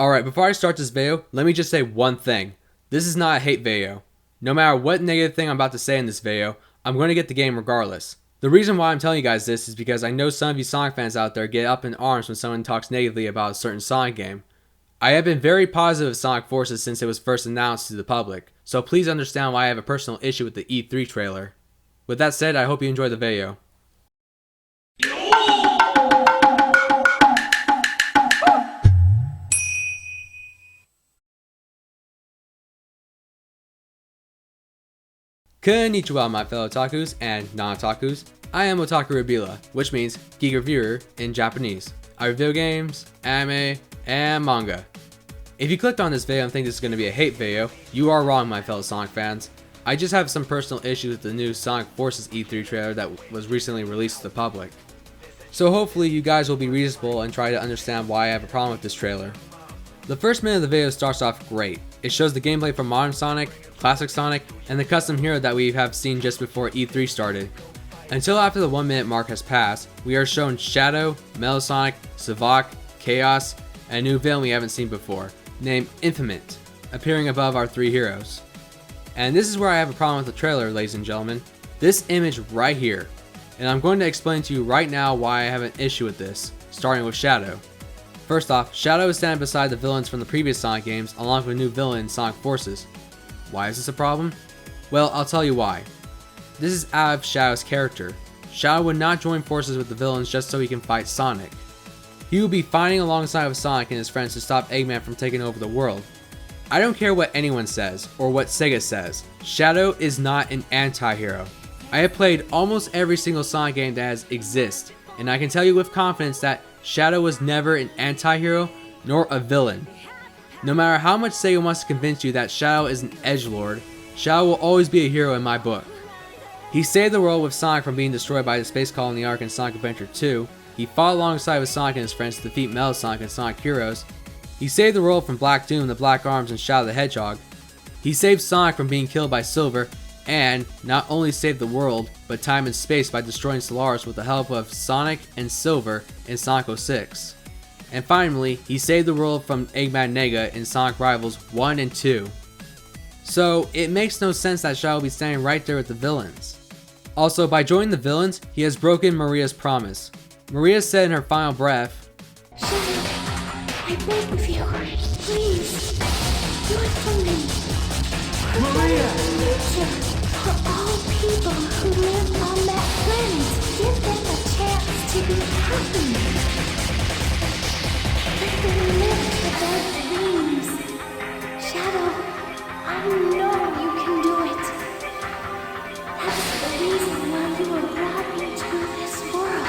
Alright, before I start this video, let me just say one thing. This is not a hate video. No matter what negative thing I'm about to say in this video, I'm going to get the game regardless. The reason why I'm telling you guys this is because I know some of you Sonic fans out there get up in arms when someone talks negatively about a certain Sonic game. I have been very positive of Sonic Forces since it was first announced to the public, so please understand why I have a personal issue with the E3 trailer. With that said, I hope you enjoy the video. Konnichiwa, my fellow otakus and non-otakus. I am Otaku Rabila, which means geek reviewer in Japanese. I review games, anime, and manga. If you clicked on this video and think this is going to be a hate video, you are wrong, my fellow Sonic fans. I just have some personal issues with the new Sonic Forces E3 trailer that was recently released to the public. So hopefully you guys will be reasonable and try to understand why I have a problem with this trailer. The first minute of the video starts off great. It shows the gameplay from Modern Sonic, Classic Sonic, and the custom hero that we have seen just before E3 started. Until after the 1 minute mark has passed, we are shown Shadow, Metal Sonic, Savak, Chaos, and a new villain we haven't seen before, named Infamant, appearing above our three heroes. And this is where I have a problem with the trailer, ladies and gentlemen. This image right here. And I'm going to explain to you right now why I have an issue with this, starting with Shadow. First off, Shadow is standing beside the villains from the previous Sonic games along with a new villain in Sonic Forces. Why is this a problem? Well, I'll tell you why. This is out of Shadow's character. Shadow would not join forces with the villains just so he can fight Sonic. He would be fighting alongside of Sonic and his friends to stop Eggman from taking over the world. I don't care what anyone says or what Sega says, Shadow is not an anti-hero. I have played almost every single Sonic game that has exists, and I can tell you with confidence that Shadow was never an anti-hero nor a villain. No matter how much Sega wants to convince you that Shadow is an edgelord, Shadow will always be a hero in my book. He saved the world with Sonic from being destroyed by the Space Colony Arc in Sonic Adventure 2. He fought alongside with Sonic and his friends to defeat Metal Sonic and Sonic Heroes. He saved the world from Black Doom, the Black Arms, and Shadow the Hedgehog. He saved Sonic from being killed by Silver, and not only saved the world, but time and space by destroying Solaris with the help of Sonic and Silver in Sonic 06. And finally, he saved the world from Eggman Nega in Sonic Rivals 1 and 2. So, it makes no sense that Shadow will be standing right there with the villains. Also, by joining the villains, he has broken Maria's promise. Maria said in her final breath, Shadow, I beg of you, please, do it for me. Maria! Future for all people who live on that planet. Give them a chance to be happy. Let them live for their dreams. Shadow, I know you can do it. That's the reason why you were brought into this world.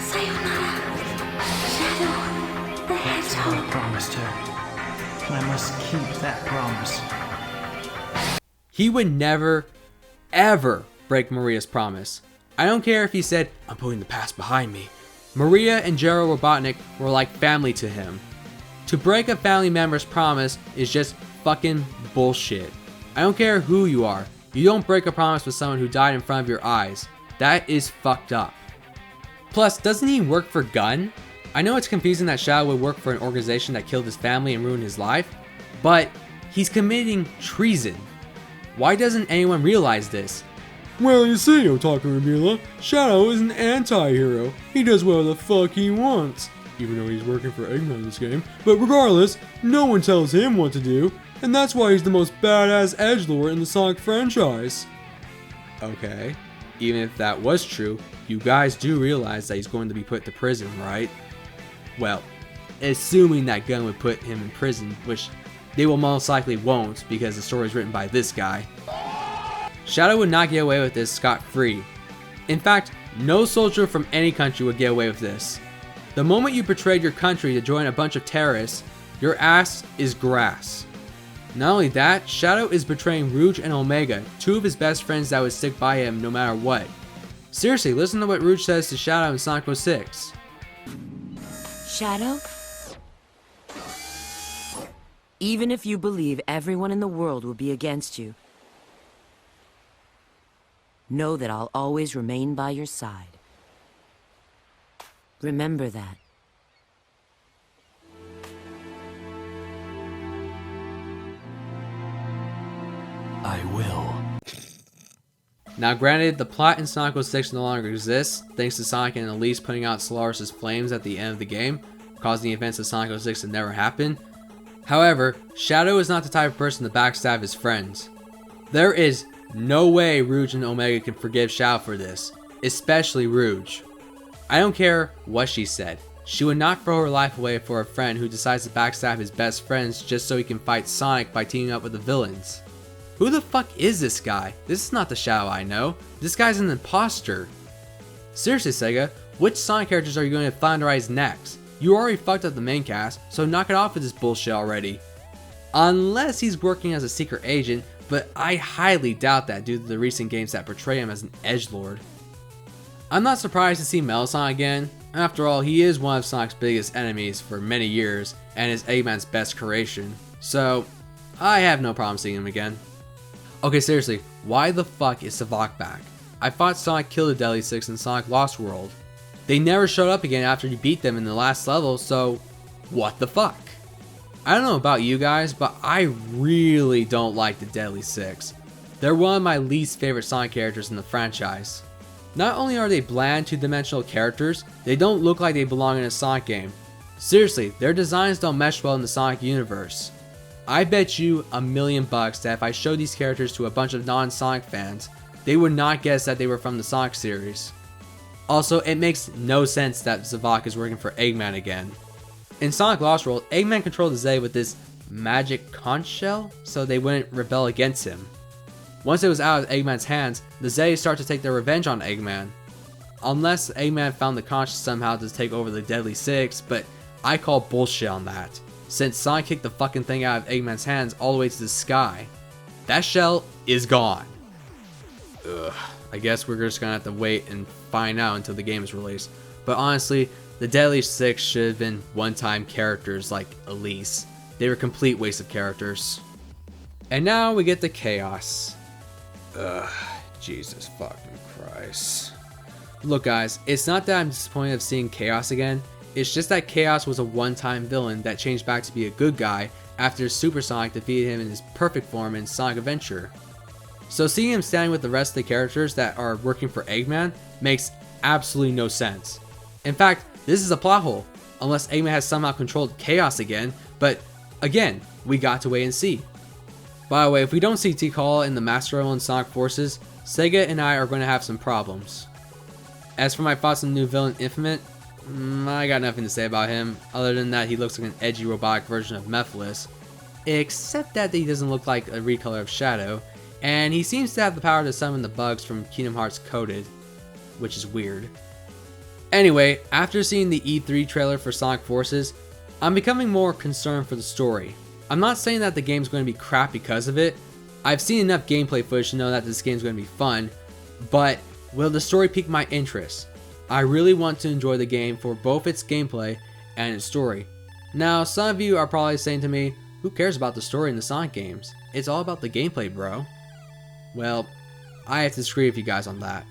Sayonara, Shadow the Hedgehog. I promised her. I must keep that promise. he would never, ever break Maria's promise. I don't care if he said, I'm putting the past behind me. Maria and Gerald Robotnik were like family to him. To break a family member's promise is just fucking bullshit. I don't care who you are. You don't break a promise with someone who died in front of your eyes. That is fucked up. Plus, doesn't he work for Gun? I know it's confusing that Shadow would work for an organization that killed his family and ruined his life, but he's committing treason. Why doesn't anyone realize this? Well, you see, Otaku Rabila, Shadow is an anti-hero. He does whatever the fuck he wants. Even though he's working for Eggman in this game. But regardless, no one tells him what to do. And that's why he's the most badass edgelord in the Sonic franchise. Okay, even if that was true, you guys do realize that he's going to be put to prison, right? Well, assuming that Gun would put him in prison, which they will most likely won't because the story is written by this guy. Shadow would not get away with this scot-free. In fact, no soldier from any country would get away with this. The moment you betrayed your country to join a bunch of terrorists, your ass is grass. Not only that, Shadow is betraying Rouge and Omega, two of his best friends that would stick by him no matter what. Seriously, listen to what Rouge says to Shadow in Sonic 06. Shadow? Even if you believe everyone in the world will be against you, know that I'll always remain by your side. Remember that. I will. Now granted, the plot in Sonic 06 no longer exists, thanks to Sonic and Elise putting out Solaris' flames at the end of the game, causing the events of Sonic 06 to never happen. However, Shadow is not the type of person to backstab his friends. There is no way Rouge and Omega can forgive Shadow for this, especially Rouge. I don't care what she said, she would not throw her life away for a friend who decides to backstab his best friends just so he can fight Sonic by teaming up with the villains. Who the fuck is this guy? This is not the Shadow I know. This guy's an imposter. Seriously, Sega, which Sonic characters are you going to flanderize next? You already fucked up the main cast, so knock it off with this bullshit already. Unless he's working as a secret agent, but I highly doubt that due to the recent games that portray him as an edgelord. I'm not surprised to see Metal Sonic again. After all, he is one of Sonic's biggest enemies for many years, and is Eggman's best creation. So, I have no problem seeing him again. Okay, seriously, why the fuck is Savak back? I thought Sonic killed the Deadly Six in Sonic Lost World. They never showed up again after you beat them in the last level, so what the fuck? I don't know about you guys, but I really don't like the Deadly Six. They're one of my least favorite Sonic characters in the franchise. Not only are they bland two-dimensional characters, they don't look like they belong in a Sonic game. Seriously, their designs don't mesh well in the Sonic universe. I bet you $1,000,000 that if I showed these characters to a bunch of non-Sonic fans, they would not guess that they were from the Sonic series. Also, it makes no sense that Zavok is working for Eggman again. In Sonic Lost World, Eggman controlled the Zay with this magic conch shell, so they wouldn't rebel against him. Once it was out of Eggman's hands, the Zay start to take their revenge on Eggman. Unless Eggman found the conch somehow to take over the Deadly Six, but I call bullshit on that, since Sonic kicked the fucking thing out of Eggman's hands all the way to the sky. That shell is gone. Ugh, I guess we're just gonna have to wait and find out until the game is released. But honestly, the Deadly Six should have been one-time characters like Elise. They were complete waste of characters. And now we get the Chaos. Ugh, Jesus fucking Christ. Look guys, it's not that I'm disappointed of seeing Chaos again, it's just that Chaos was a one-time villain that changed back to be a good guy after Super Sonic defeated him in his perfect form in Sonic Adventure. So seeing him standing with the rest of the characters that are working for Eggman makes absolutely no sense. In fact, this is a plot hole, unless Eggman has somehow controlled Chaos again, but again, we got to wait and see. By the way, if we don't see Tikal in the Master Royal and Sonic Forces, Sega and I are going to have some problems. As for my thoughts on the new villain Infinite, I got nothing to say about him, other than that he looks like an edgy robotic version of Mephiles, except that he doesn't look like a recolor of Shadow, and he seems to have the power to summon the bugs from Kingdom Hearts Coded, which is weird. Anyway, after seeing the E3 trailer for Sonic Forces, I'm becoming more concerned for the story. I'm not saying that the game's going to be crap because of it. I've seen enough gameplay footage to know that this game's going to be fun, but will the story pique my interest? I really want to enjoy the game for both its gameplay and its story. Now, some of you are probably saying to me, who cares about the story in the Sonic games? It's all about the gameplay, bro. Well, I have to disagree with you guys on that.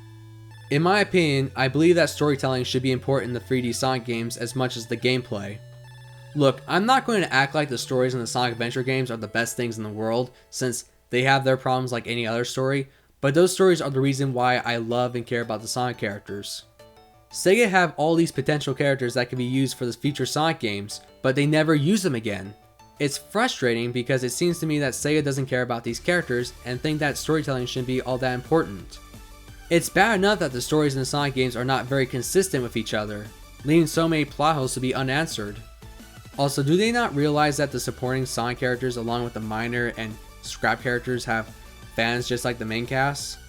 In my opinion, I believe that storytelling should be important in the 3D Sonic games as much as the gameplay. Look, I'm not going to act like the stories in the Sonic Adventure games are the best things in the world, since they have their problems like any other story, but those stories are the reason why I love and care about the Sonic characters. Sega have all these potential characters that can be used for the future Sonic games, but they never use them again. It's frustrating because it seems to me that Sega doesn't care about these characters and think that storytelling shouldn't be all that important. It's bad enough that the stories in the Sonic games are not very consistent with each other, leaving so many plot holes to be unanswered. Also, do they not realize that the supporting Sonic characters along with the minor and scrap characters have fans just like the main cast?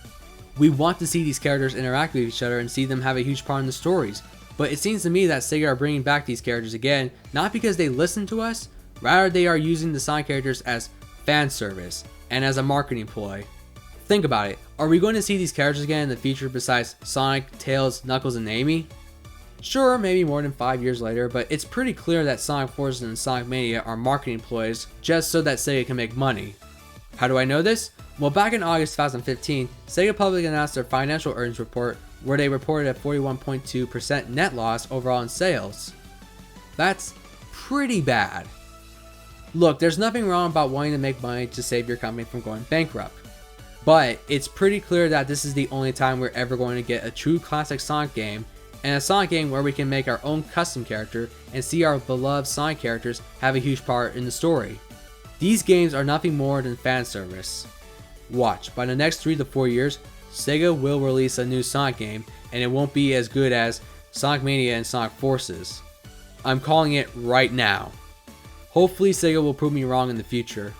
We want to see these characters interact with each other and see them have a huge part in the stories, but it seems to me that Sega are bringing back these characters again, not because they listen to us, rather they are using the Sonic characters as fan service and as a marketing ploy. Think about it, are we going to see these characters again in the future besides Sonic, Tails, Knuckles, and Amy? Sure, maybe more than 5 years later, but it's pretty clear that Sonic Forces and Sonic Mania are marketing ploys just so that Sega can make money. How do I know this? Well, back in August 2015, Sega publicly announced their financial earnings report where they reported a 41.2% net loss overall in sales. That's pretty bad. Look, there's nothing wrong about wanting to make money to save your company from going bankrupt. But it's pretty clear that this is the only time we're ever going to get a true classic Sonic game, and a Sonic game where we can make our own custom character and see our beloved Sonic characters have a huge part in the story. These games are nothing more than fan service. Watch, by the next 3 to 4 years, Sega will release a new Sonic game, and it won't be as good as Sonic Mania and Sonic Forces. I'm calling it right now. Hopefully Sega will prove me wrong in the future.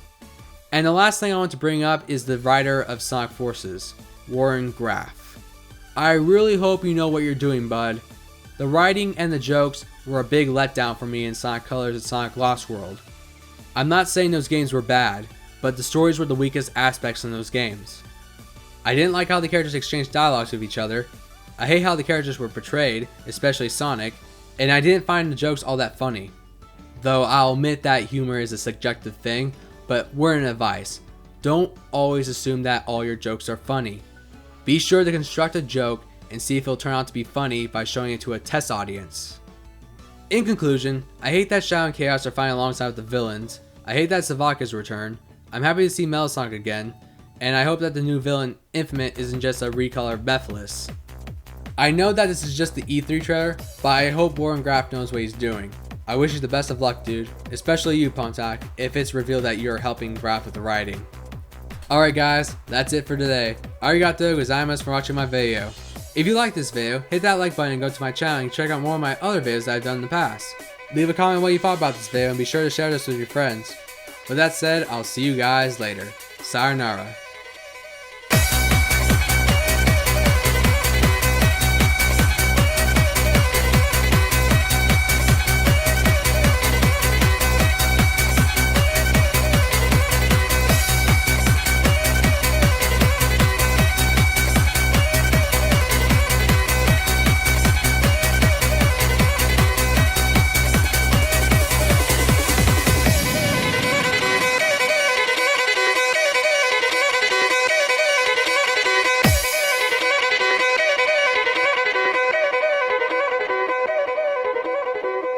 And the last thing I want to bring up is the writer of Sonic Forces, Warren Graff. I really hope you know what you're doing, bud. The writing and the jokes were a big letdown for me in Sonic Colors and Sonic Lost World. I'm not saying those games were bad, but the stories were the weakest aspects in those games. I didn't like how the characters exchanged dialogues with each other. I hate how the characters were portrayed, especially Sonic, and I didn't find the jokes all that funny. Though I'll admit that humor is a subjective thing, but word of advice, don't always assume that all your jokes are funny. Be sure to construct a joke and see if it'll turn out to be funny by showing it to a test audience. In conclusion, I hate that Shadow and Chaos are fighting alongside with the villains. I hate that Savaka's return. I'm happy to see Metal Sonic again, and I hope that the new villain, Infinite, isn't just a recolor of Mephiles. I know that this is just the E3 trailer, but I hope Warren Graff knows what he's doing. I wish you the best of luck, dude, especially you, Pontac, if it's revealed that you're helping Graff with the writing. Alright guys, that's it for today. Arigato gozaimasu for watching my video. If you like this video, hit that like button and go to my channel and check out more of my other videos that I've done in the past. Leave a comment what you thought about this video and be sure to share this with your friends. With that said, I'll see you guys later. Sayonara.